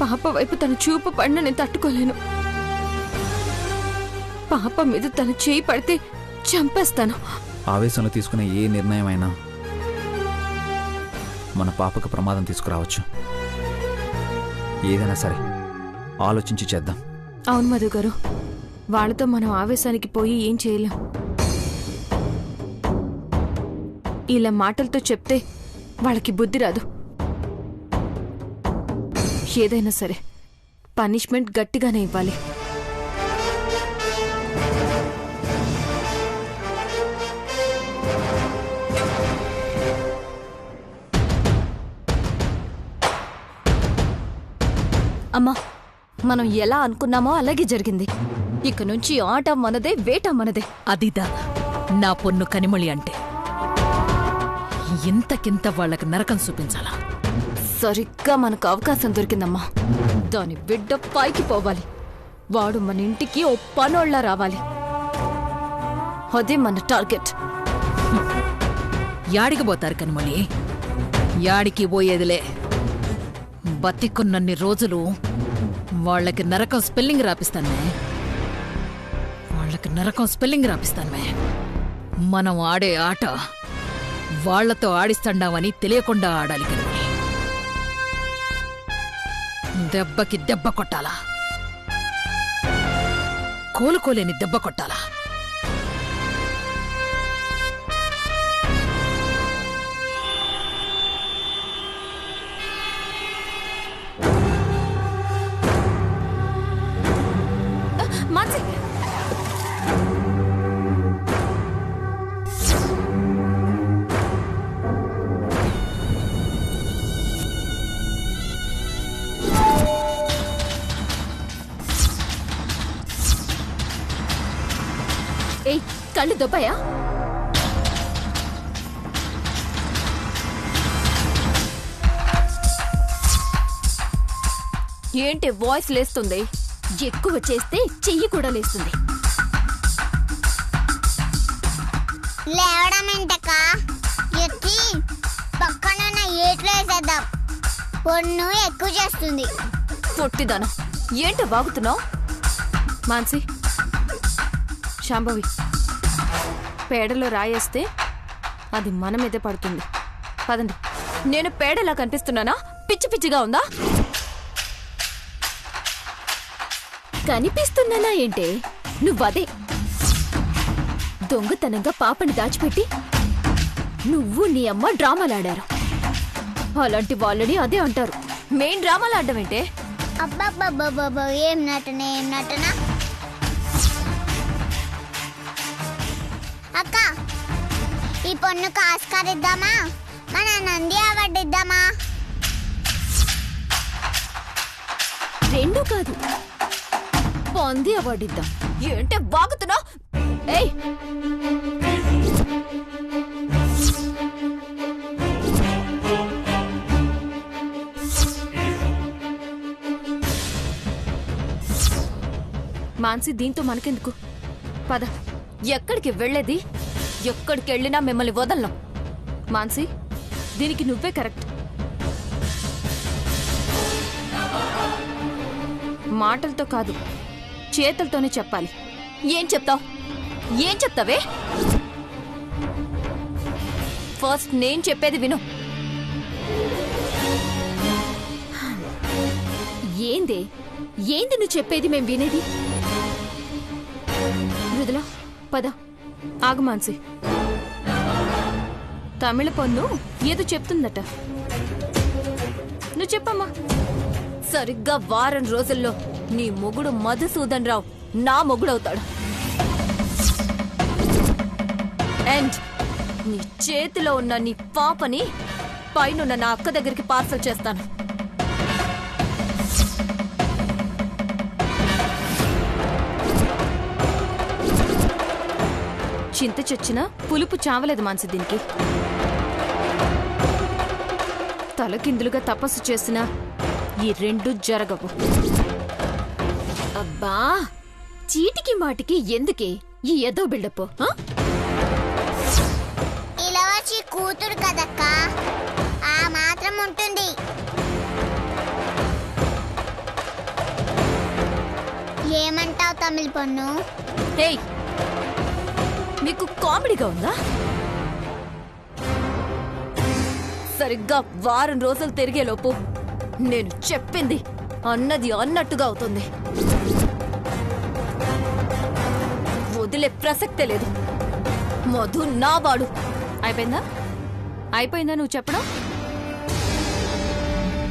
పాప వైపు తన చూపు పడిన నేను తట్టుకోలేను. పాప మీద తన చేయి పడితే చంపేస్తాను. ఆవేశంలో తీసుకునే ఏ నిర్ణయం అయినా మన పాపకు ప్రమాదం తీసుకురావచ్చు. ఏదైనా సరే ఆలోచించి చేద్దాం. అవును మధు గారు, వాళ్ళతో మనం ఆవేశానికి పోయి ఏం చేయలేం. ఇలా మాటలతో చెప్తే వాళ్ళకి బుద్ధి రాదు. ఏదైనా సరే పనిష్మెంట్ గట్టిగానే ఇవ్వాలి. అమ్మా, మనం ఎలా అనుకున్నామో అలాగే జరిగింది. ఇక నుంచి ఆట మనదే, వేట మనదే. అదిదా నా పొన్ను కనిమొళి అంటే. ఇంతకింత వాళ్ళకి నరకం చూపించాలా? సరిగ్గా మనకు అవకాశం దొరికిందమ్మా. దాని బిడ్డ పైకి పోవాలి. వాడు మన ఇంటికి ఓ పనోళ్ళ రావాలి. అదే మన టార్గెట్. యాడికి పోతారు కనిమొళి? యాడికి పోయేదిలే. బతికున్నన్ని రోజులు వాళ్ళకి నరకం స్పెల్లింగ్ రాపిస్తానే. వాళ్ళకి నరకం స్పెల్లింగ్ రాపిస్తానే. మనం ఆడే ఆట వాళ్లతో ఆడిస్తాండామని తెలియకుండా ఆడాలి కనిమొళి. దెబ్బకి దెబ్బ కొట్టాలా, కోలుకోలేని దెబ్బ కొట్టాలా. మాన్సి, ఏయ్, కళ్ళు దొబ్బాయా? ఏంటి వాయిస్ లేస్తుంది? ఎక్కువ చేస్తే చెయ్యి కూడా లేస్తుంది. లేవడం ఏంటక్క? ఎక్కి పక్కన ఏట్లో వేసేద్దాం. పొన్ను ఎక్కువ చేస్తుంది. పొట్టిదానా, ఏంటో బాగుతున్నావు? మాన్సి, శాంభవి, పేడలో రాయేస్తే అది మన మీదే పడుతుంది. పదండి. నేను పేడలా కనిపిస్తున్నానా? పిచ్చి పిచ్చిగా ఉందా? కనిపిస్తున్నానా ఏంటే? నువ్వదే దొంగతనంగా పాపని దాచిపెట్టి నువ్వు నీ అమ్మ డ్రామాలాడారు. అలాంటి వాళ్ళని అదే అంటారు. మెయిన్ డ్రామాలాడడం ఏంటే? అబ్బబ్బబ్బబ్బ, ఏం నటన, ఏం నటన. అక్క, ఈ పొన్నుకు ఆస్కార్ ఇద్దామా? మన నంది అవార్డు ఇద్దామా? రెండు కాదు, పొంది అవార్డు ఇద్దాం. ఏంటే బాగుతున్నావు? ఏయ్, మాన్సి, దీంతో మనకెందుకు? పద. ఎక్కడికి వెళ్ళేది? ఎక్కడికి వెళ్ళినా మిమ్మల్ని వదలను. మాన్సి, దీనికి నువ్వే కరెక్ట్. మాటలతో కాదు, చేతులతోనే చెప్పాలి. ఏం చెప్తావ్? ఏం చెప్తావే? ఫస్ట్ నేను చెప్పేది విను. ఏంది ఏంది నువ్వు చెప్పేది మేం వినేది? మృదుల, పద. ఆగు మాన్సి, తమిళ పొన్ను ఏదో చెప్తుందట. నువ్వు చెప్పమ్మా. సరిగ్గా వారం రోజుల్లో నీ మొగుడు మధుసూదన్ రావు నా మొగుడవుతాడు. అండ్ నీ చేతిలో ఉన్న నీ పాపని పైనున్న నా అక్క దగ్గరికి పార్సల్ చేస్తాను. చింత చచ్చినా పులుపు చావలేదు మాన్సి. దీనికి తలకిందులుగా తపస్సు చేసినా ఈ రెండు జరగవు. అబ్బా, చీటికి మాటికి ఎందుకే ఈ ఏదో బిల్డప్? ఇలా వచ్చి కూతురు కదక్క, ఆ మాత్రం ఉంటుంది. చేస్తున్నావు తమిళ పొన్ను? హేయ్, మీకు కామెడీగా ఉందా? సరిగ్గా వారం రోజులు తిరిగేలోపు నేను చెప్పింది అన్నది అన్నట్టుగా అవుతుంది. వదిలే ప్రసక్తే లేదు. మధు నా వాడు. అయిపోయిందా? అయిపోయిందా నువ్వు చెప్పడం?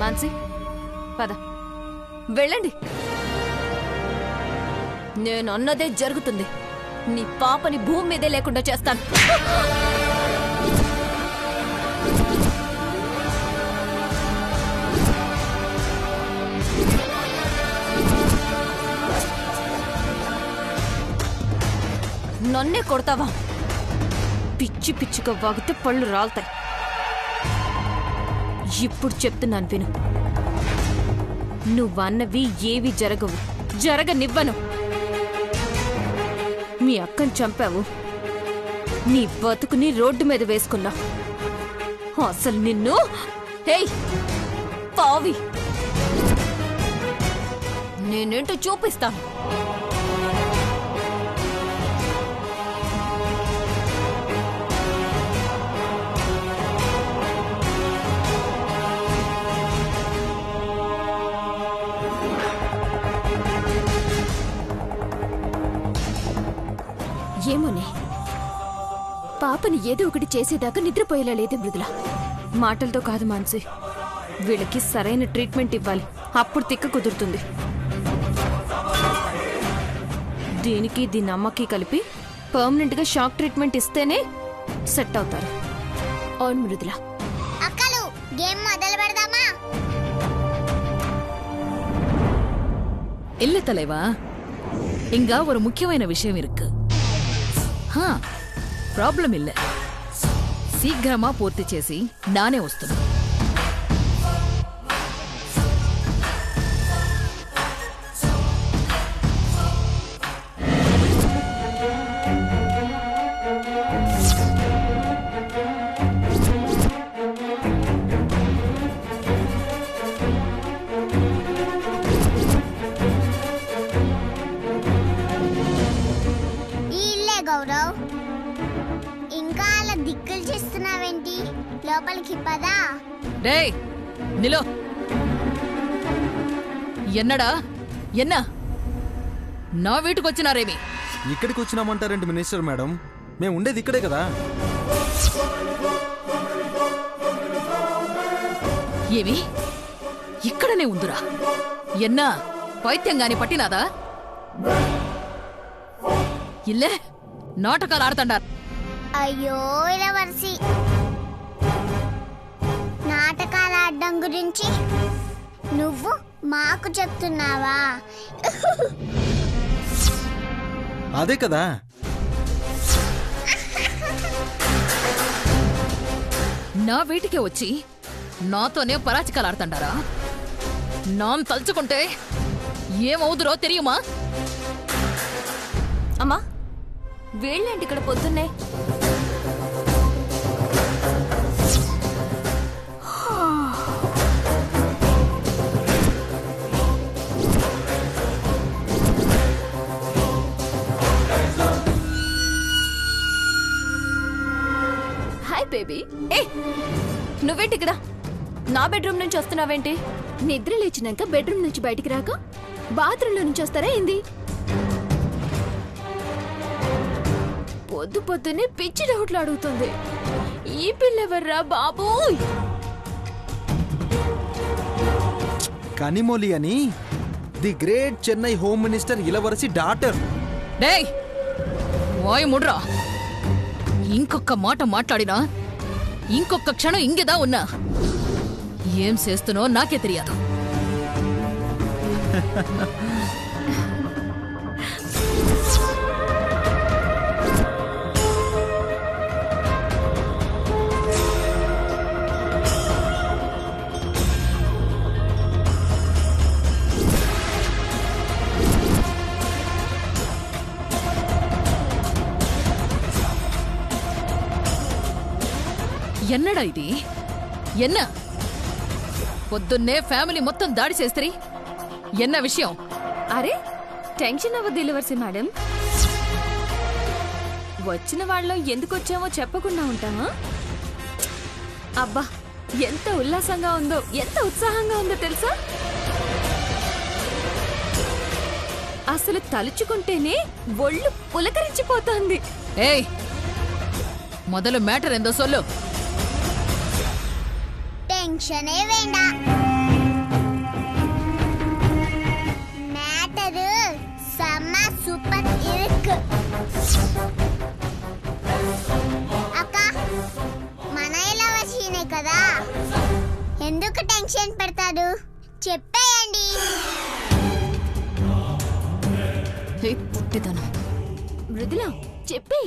మాన్సి, పద. వెళ్ళండి. నేను అన్నదే జరుగుతుంది. నీ పాపని భూమి మీదే లేకుండా చేస్తాను. నన్నే కొడతావా? పిచ్చి పిచ్చిగా వాగితే పళ్ళు రాలుతాయి. ఇప్పుడు చెప్తున్నాను విను. నువ్వన్నవి ఏవి జరగవు, జరగనివ్వను. మీ అక్కని చంపావు, నీ బతుకుని రోడ్డు మీద వేసుకున్నా. అసలు నిన్ను హేయ్ పావి, నేనేంటో చూపిస్తాను. ఏమోనే, పాపని ఏదో ఒకటి చేసేదాకా నిద్రపోయేలా లేదు మృదుల. మాటలతో కాదు మాన్సి, వీళ్ళకి సరైన ట్రీట్మెంట్ ఇవ్వాలి. అప్పుడు తిక్క కుదురుతుంది. దీనికి దీని అమ్మకి కలిపి పర్మనెంట్ గా షాక్ ట్రీట్మెంట్ ఇస్తేనే సెట్ అవుతారు. అవును మృదుల. అక్కలు గేమ్ మొదలు పెడదామా? இல்ல தலைவா, இங்க ஒரு முக்கியமான விஷயம் இருக்கு. ప్రాబ్లం இல்ல, శీఘ్రమా పూర్తి చేసి నానే వస్తున్నా. ఈ ఇల్లే గౌరవ్. ఇంకా అలా దిక్కులు చేస్తున్నావేంటి? లోపలికి పదా. டேய் நிலோ, என்னடா என்ன? నా వీటికి వచ్చినారేమి? ఇక్కడికి వచ్చినామంటారేంటి మినిస్టర్ మేడం? మేము ఉండేది ఇక్కడే కదా. ఏమి ఇక్కడనే ఉందిరా? ఎన్న పైత్యం గాని పట్టినాదా? ఇల్లే నాటకాలు ఆడుతుండారు. అయ్యో ఇలవర్సి, నాటకాలు ఆడడం గురించి నువ్వు మాకు చెప్తున్నావా? అదే కదా. నా వీటికే వచ్చి నాతోనే పరాచికాలు ఆడుతుండారా? నాన్ తలుచుకుంటే ఏమవుదురో తెలియమా? అమ్మా, వీళ్ళేంటి ఇక్కడ పొద్దున్నే? Hi baby. ఏ, నువ్వేంటి ఇక్కడ? నా బెడ్రూమ్ నుంచి వస్తున్నావేంటి? నిద్ర లేచినాక బెడ్రూమ్ నుంచి బయటికి రాక బాత్రూంలో నుంచి వస్తారా ఏంది? పొద్దు పొద్దున్నే పిచ్చి డౌట్లు అడుగుతుంది. ఈ పిల్లెవర్రా బాబూ? కనిమొలి అని, the great Chennai home minister Ilavarasi daughter. డేయ్ వాయ్ ముడ్రా, ఇంకొక మాట మాట్లాడినా ఇంకొక క్షణం ఇంగేదా ఉన్నా. ఏం చేస్తునో నాకే తెలియదు. ఎన్నడా ఇది? ఎన్న పొద్దున్నే ఫ్యామిలీ మొత్తం దాడి చేస్తరి. ఎన్న విషయం? అరే, టెన్షన్ అవ్వద్దు ఇలవర్సి మేడం. వచ్చిన వాళ్ళం ఎందుకు వచ్చామో చెప్పకుండా ఉంటామా? అబ్బా ఎంత ఉల్లాసంగా ఉందో, ఎంత ఉత్సాహంగా ఉందో తెలుసా? అసలు తలుచుకుంటేనే ఒళ్ళు పులకరించిపోతోంది. ఏయ్, మొదలు మ్యాటర్ ఎందో సొల్లు. టెన్షనే వేండా. మ్యాటరు సమ్మ సూపర్ ఇరుక్. అక్క, మన ఇలవర్సినే కదా, ఎందుకు టెన్షన్ పెడతాడు? చెప్పేయండి. పుట్టిదను మృదుల చెప్పి.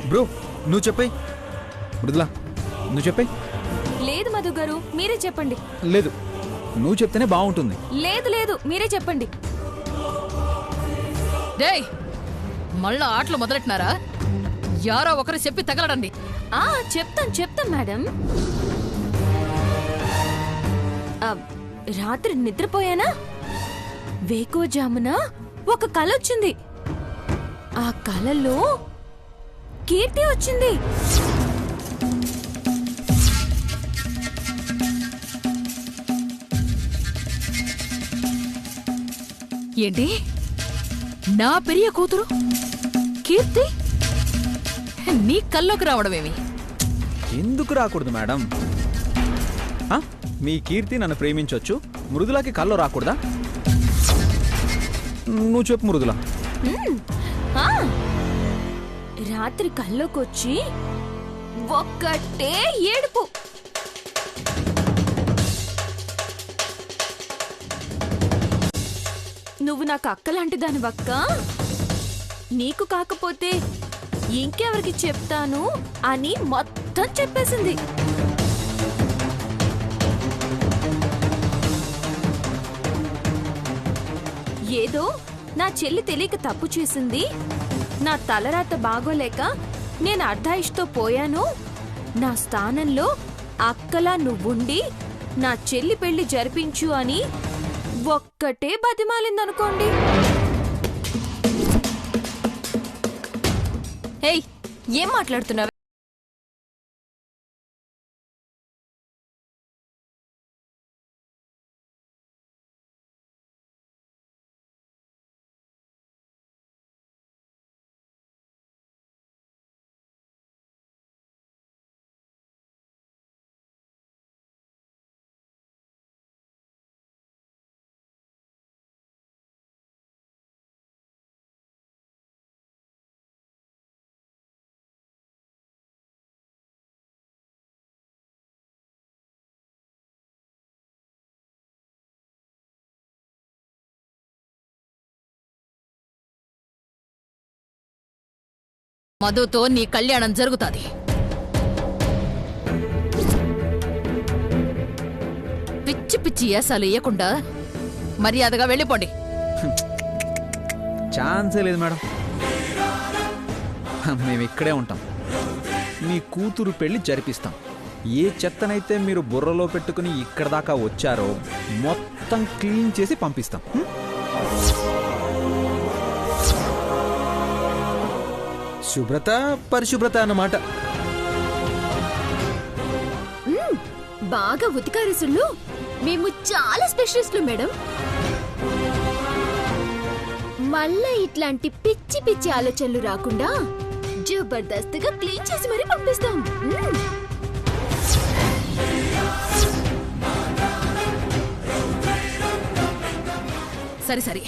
బ్రో నువ్వు చెప్పేయ్. మృదులా నువ్వు చెప్పేయ్. లేదు మధు గారు, మీరే చెప్పండి. లేదు నువ్వు చెప్తేనే బాగుంటుంది. లేదు లేదు మీరే చెప్పండి. డేయ్, మళ్ళా ఆటలు మొదలెట్టినారా? యారో ఒకరు చెప్పి తగలడండి. చెప్తాం మేడం. రాత్రి నిద్రపోయానా, వేకోజామున ఒక కల వచ్చింది. ఆ కలలో కీర్తి వచ్చింది. ఏంటి, నా పెరియ కూతురు కీర్తి నీ కల్లోకి రావడమేమి? ఎందుకు రాకూడదు మేడం? మీ కీర్తి నన్ను ప్రేమించొచ్చు, మృదులకి కల్లో రాకూడదా? నువ్వు చెప్పు మృదుల. రాత్రి కల్లోకొచ్చి ఒక్కటే ఏడుపు. నువ్వు నాకు అక్కలాంటి దాని వక్క, నీకు కాకపోతే ఇంకెవరికి చెప్తాను అని మొత్తం చెప్పేసింది. ఏదో నా చెల్లి తెలియక తప్పు చేసింది, నా తలరాత బాగోలేక నేను అర్ధాయిష్తో పోయాను, నా స్థానంలో అక్కలా నువ్వుండి నా చెల్లి పెళ్లి జరిపించు అని ఒక్కటే బతిమాలిందనుకోండి. ఏయ్, ఏం మాట్లాడుతున్నావు? మధుతో నీ కళ్యాణం జరుగుతాది. పిచ్చి పిచ్చి ఏసాలు ఇయ్యకుండా మర్యాదగా వెళ్ళిపోండి. ఛాన్సే లేదు మేడం, మేము ఇక్కడే ఉంటాం. మీ కూతురు పెళ్లి జరిపిస్తాం. ఏ చెత్తనైతే మీరు బుర్రలో పెట్టుకుని ఇక్కడ దాకా వచ్చారో మొత్తం క్లీన్ చేసి పంపిస్తాం. శుభ్రత పరిశుభ్రత అన్నమాట. బాగా ఉతికారేసుళ్ళు మేము చాలా స్పెషలిస్టులు మేడం. మళ్ళా ఇట్లాంటి పిచ్చి పిచ్చి ఆలోచనలు రాకుండా జబర్దస్త్గా క్లీన్ చేసి మరీ పంపిస్తాం. సరే సరే,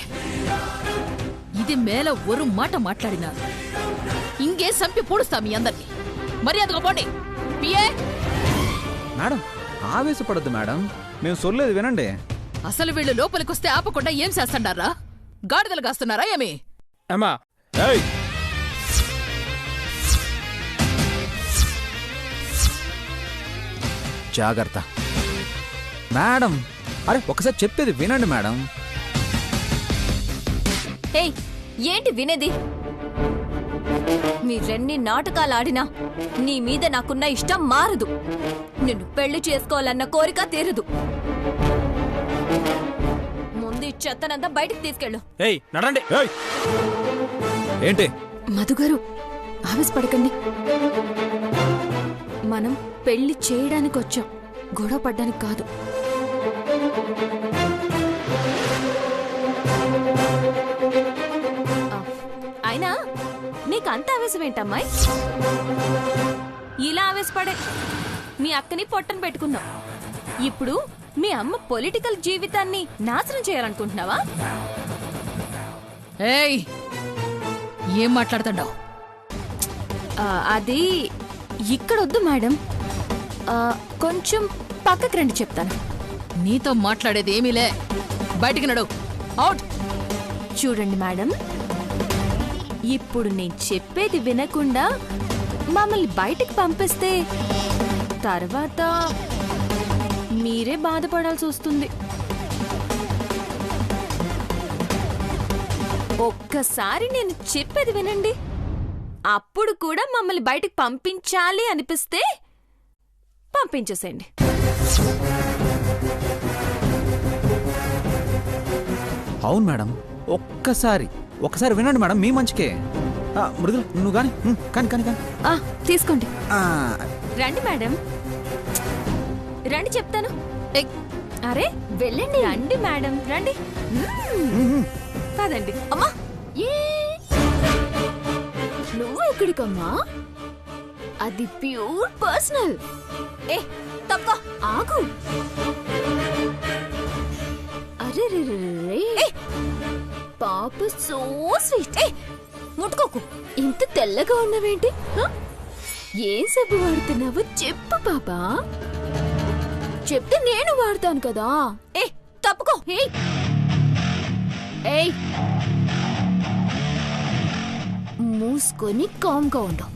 ఇది మేల ఒరు మాట మాట్లాడినారు, ఇంకే సంపి పూడుస్తా మీ అందరినీ. మర్యాదగా పోండి. పిఏ మేడం ఆవేశపడద్దు మేడం, మేము సొల్లేదు వినండి. అసలు వీళ్ళు లోపలికొస్తే ఆపకుండా ఏం చేస్తాడారా? గాడిదలు కాస్తున్నారా ఏమి? అమ్మా జాగ్రత్త మేడం. అరే ఒకసారి చెప్పేది వినండి మేడం. ఏయ్, ఏంటి వినేది? మీరెన్ని నాటకాలు ఆడినా నీ మీద నాకున్న ఇష్టం మారదు. నిన్ను పెళ్లి చేసుకోవాలన్న కోరిక తీరదు. ముందు ఈ చెత్తనంతా బయటికి తీసుకెళ్ళు. ఏయ్ నడండి. ఏంటి? మధుగారు ఆవేశపడకండి. మనం పెళ్లి చేయడానికి వచ్చాం, గొడవ పడ్డానికి కాదు. అయినా నీకంత ఆవేశం ఏంటమ్మాయి? ఇలా ఆవేశపడే మీ అక్కని పొట్టను పెట్టుకున్నావు. ఇప్పుడు మీ అమ్మ పొలిటికల్ జీవితాన్ని నాశనం చేయాలనుకుంటున్నావా? ఏయ్, ఏం మాట్లాడుతున్నావు? అది ఇక్కడొద్దు మేడం, కొంచెం పక్కకి రండి చెప్తాను. నీతో మాట్లాడేది ఏమీలే, బయటికి నడు. అవుట్. చూడండి మేడం, ఇప్పుడు నేను చెప్పేది వినకుండా మమ్మల్ని బయటికి పంపిస్తే తర్వాత మీరే బాధపడాల్సి వస్తుంది. ఒక్కసారి నేను చెప్పేది వినండి. అప్పుడు కూడా మమ్మల్ని బయటికి పంపించాలి అనిపిస్తే పంపించేసేయండి. అవును మేడం, ఒకసారి వినండి మేడం, మీ మంచికే. మృదుల నువ్వు కానీ కానీ తీసుకోండి. రండి మేడం, రండి చెప్తాను. అరే వెళ్ళండి. రండి మేడం, రండి. కాదండి అమ్మా. నువ్వు ఎక్కడికమ్మా? అది ప్యూర్ పర్సనల్. తప్ప ఆగు. అరే పాప సో స్వీట్. ముట్టుకోకు. ఇంత తెల్లగా ఉన్నావేంటి? ఏం సబ్బు వాడుతున్నావు చెప్పు పాపా. చెప్తే నేను వాడతాను కదా. తప్పుకో. మూసుకొని కామ్గా ఉండు.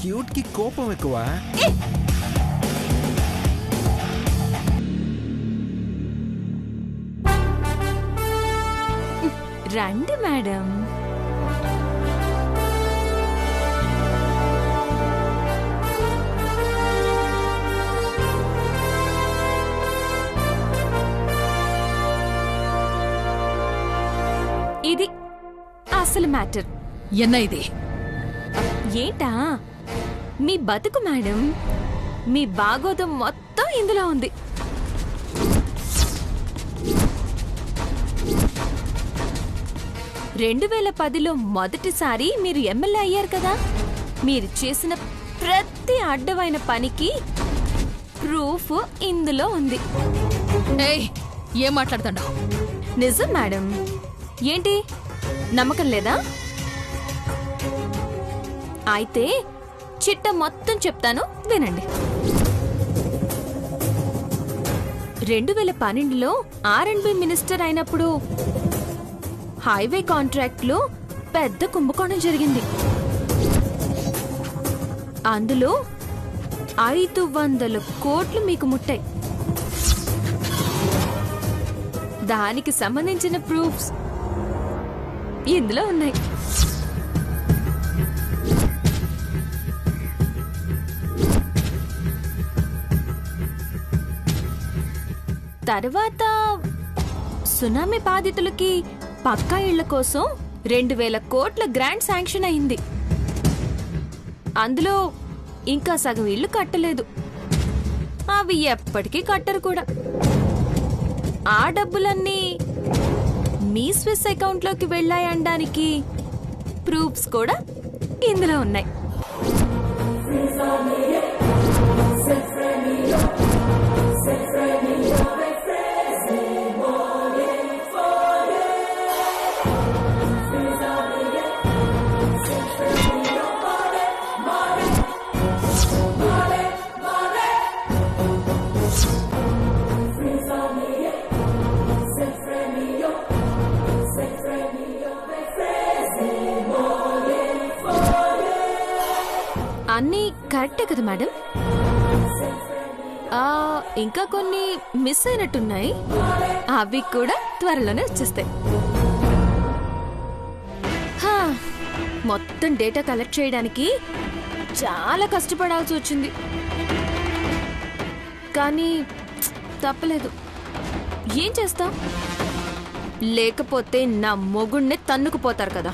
క్యూట్ కి కోపం ఎక్కువ. రండి మేడం. ఇది అసలు మ్యాటర్. ఎన్న ఇది? ఏంటా మీ బతుకు మేడం, మీ బాగోతం మొత్తం ఇందులో ఉంది. (2010) మొదటిసారి మీరు ఎమ్మెల్యే అయ్యారు కదా. మీరు చేసిన ప్రతి అడ్డమైన పనికి ప్రూఫ్ ఇందులో ఉంది. ఏం మాట్లాడుతున్నావు? నిజం మేడం. ఏంటి నమ్మకం లేదా? అయితే చిట్ట మొత్తం చెప్తాను వినండి. 2012లో R&B మినిస్టర్ అయినప్పుడు హైవే కాంట్రాక్ట్లో పెద్ద కుంభకోణం జరిగింది. అందులో 500 కోట్లు మీకు ముట్టాయి. దానికి సంబంధించిన ప్రూఫ్స్ ఇందులో ఉన్నాయి. తర్వాత సునామీ బాధితులకి పక్కా ఇళ్ల కోసం 2000 కోట్ల గ్రాంట్ శాంక్షన్ అయింది. అందులో ఇంకా సగం ఇళ్లు కట్టలేదు. అవి ఎప్పటికీ కట్టరు కూడా. ఆ డబ్బులన్నీ మీ స్విస్ అకౌంట్లోకి వెళ్ళాయనడానికి ప్రూఫ్స్ కూడా ఇందులో ఉన్నాయి. అన్నీ కరెక్టే కదా మేడం? ఇంకా కొన్ని మిస్ అయినట్టున్నాయి. అవి కూడా త్వరలోనే వచ్చేస్తాయి. మొత్తం డేటా కలెక్ట్ చేయడానికి చాలా కష్టపడాల్సి వచ్చింది. కానీ తప్పలేదు. ఏం చేస్తా? లేకపోతే నా మొగుణ్ణి తన్నుకుపోతారు కదా.